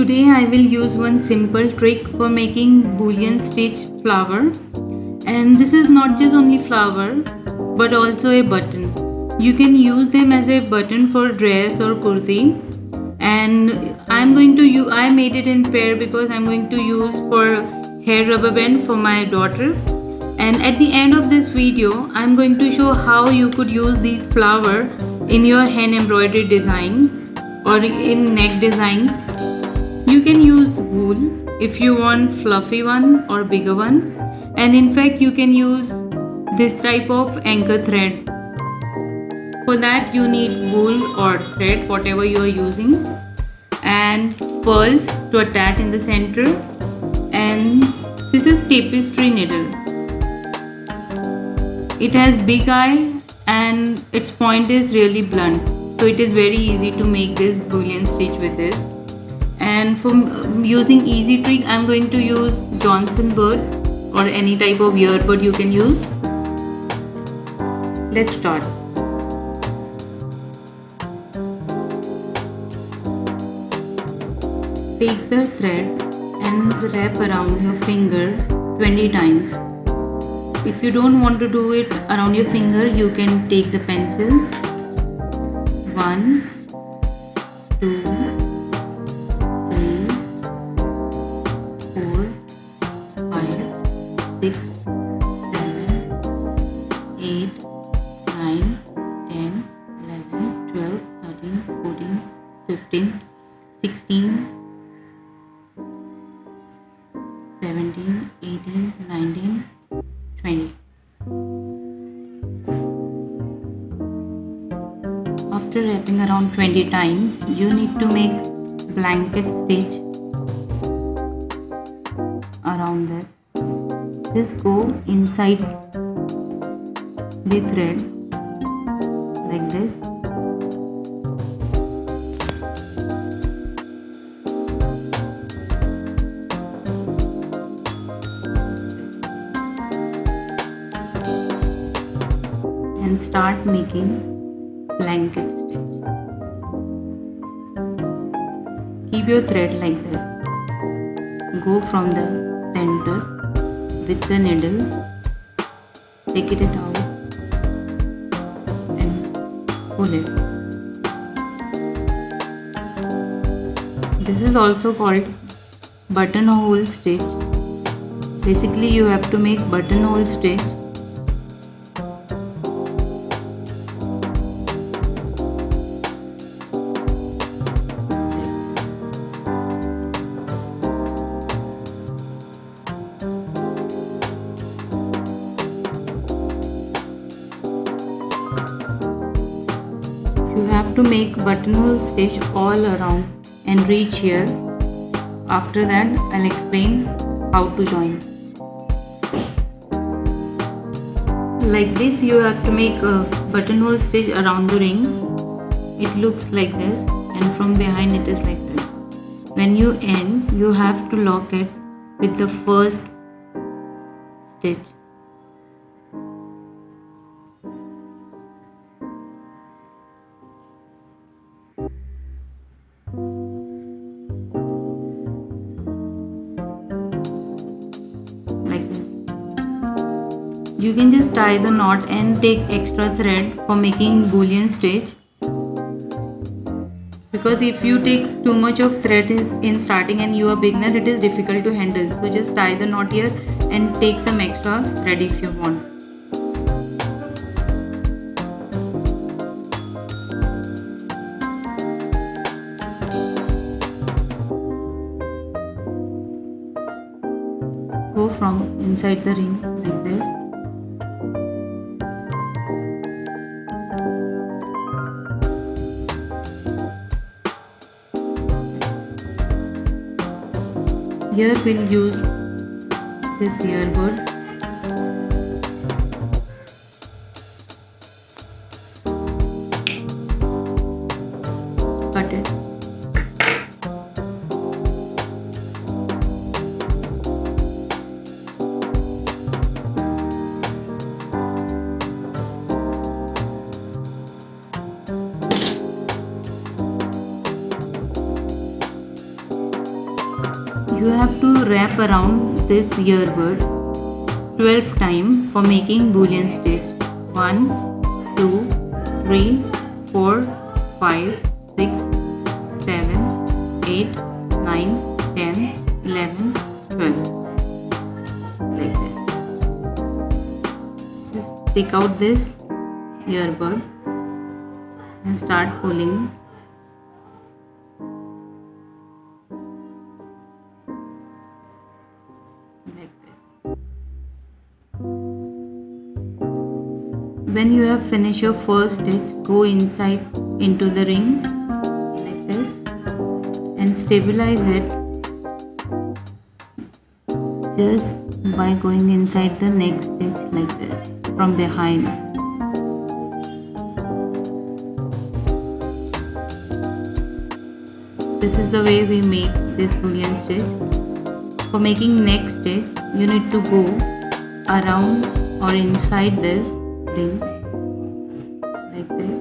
Today I will use one simple trick for making bullion stitch flower, and this is not just only flower but also a button. You can use them as a button for dress or kurti, and I made it in pair because I'm going to use for hair rubber band for my daughter. And at the end of this video I'm going to show how you could use these flower in your hand embroidery design or in neck design. You can use wool if you want fluffy one or bigger one, and in fact you can use this type of anchor thread. For that you need wool or thread, whatever you are using, and pearls to attach in the center, and this is tapestry needle. It has big eye and its point is really blunt, so it is very easy to make this bullion stitch with this. And for using easy trick, I'm going to use Johnson bird or any type of earbud you can use. Let's start. Take the thread and wrap around your finger 20 times. If you don't want to do it around your finger, you can take the pencil. 1, 2, 6, 7, 8, 9, 10, 11, 12, 13, 14, 15, 16, 17, 18, 19, 20. After wrapping around 20 times, you need to make blanket stitch around this. Just go inside the thread like this. And start making blanket stitch. Keep your thread like this. Go from the center with the needle, take it out and pull it. This is also called buttonhole stitch. Basically you have to make buttonhole stitch. You have to make buttonhole stitch all around and reach here. After that I'll explain how to join. Like this you have to make a buttonhole stitch around the ring. It looks like this, and from behind it is like this. When you end, you have to lock it with the first stitch. Like this. You can just tie the knot and take extra thread for making bullion stitch, because if you take too much of thread in starting and you are beginner, it is difficult to handle. So just tie the knot here and take some extra thread if you want. Go from inside the ring like this. Here we'll use this earbud. Cut it. you have to wrap around this earbud 12 times for making boolean stitch. 1, 2, 3, 4, 5, 6, 7, 8, 9, 10, 11, 12. Like this. Just take out this earbud and start pulling. Like this. When you have finished your first stitch, go inside into the ring like this and stabilize it just by going inside the next stitch like this from behind. This is the way we make this boolean stitch. For making next stitch, you need to go around or inside this ring like this.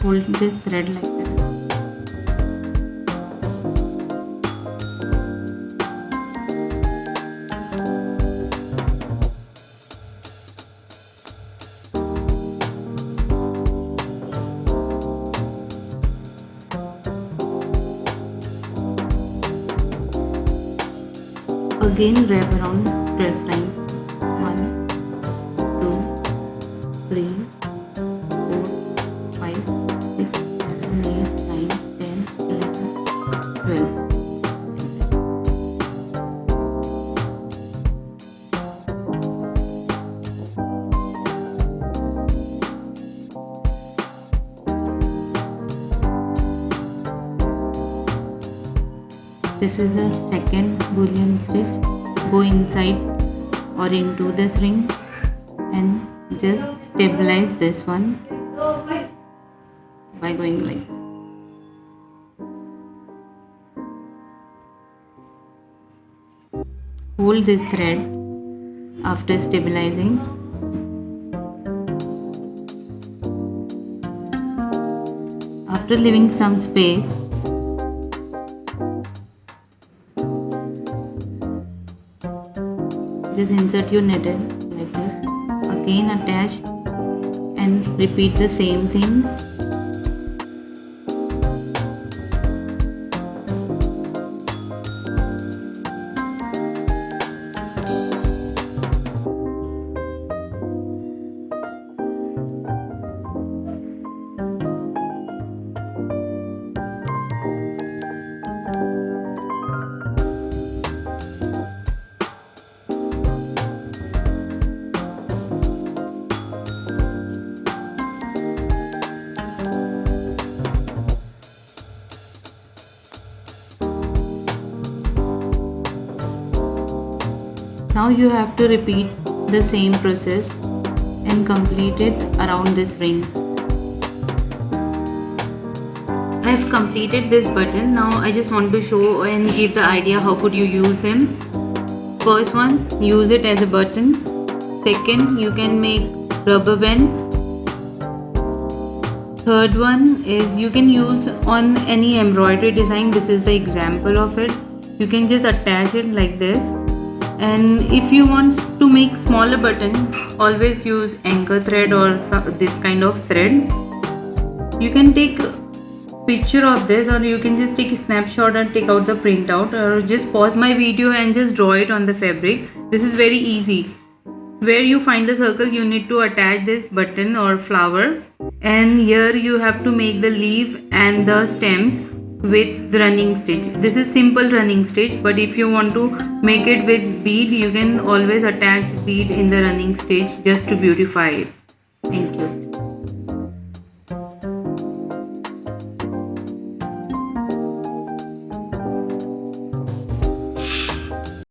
Hold this thread like that. Again wrap around 12 times. 1, 2, 3, 4, 5, 6, 7, 8, 9, 10, 11, 12. This is the second boolean stitch. Go inside or into this ring and just stabilize this one by going like this. Hold this thread after stabilizing. After leaving some space, just insert your needle like this. Again attach and repeat the same thing. Now you have to repeat the same process and complete it around this ring. I have completed this button. Now I just want to show and give the idea how could you use them. First one, use it as a button. Second, you can make rubber band. Third one is you can use on any embroidery design. This is the example of it. You can just attach it like this. And if you want to make smaller button, always use anchor thread or this kind of thread. You can take a picture of this, or you can just take a snapshot and take out the printout, or just pause my video and just draw it on the fabric. This is very easy. Where you find the circle, you need to attach this button or flower, and here you have to make the leaf and the stems with the running stitch. This is simple running stitch, but if you want to make it with bead, you can always attach bead in the running stitch just to beautify it. Thank you.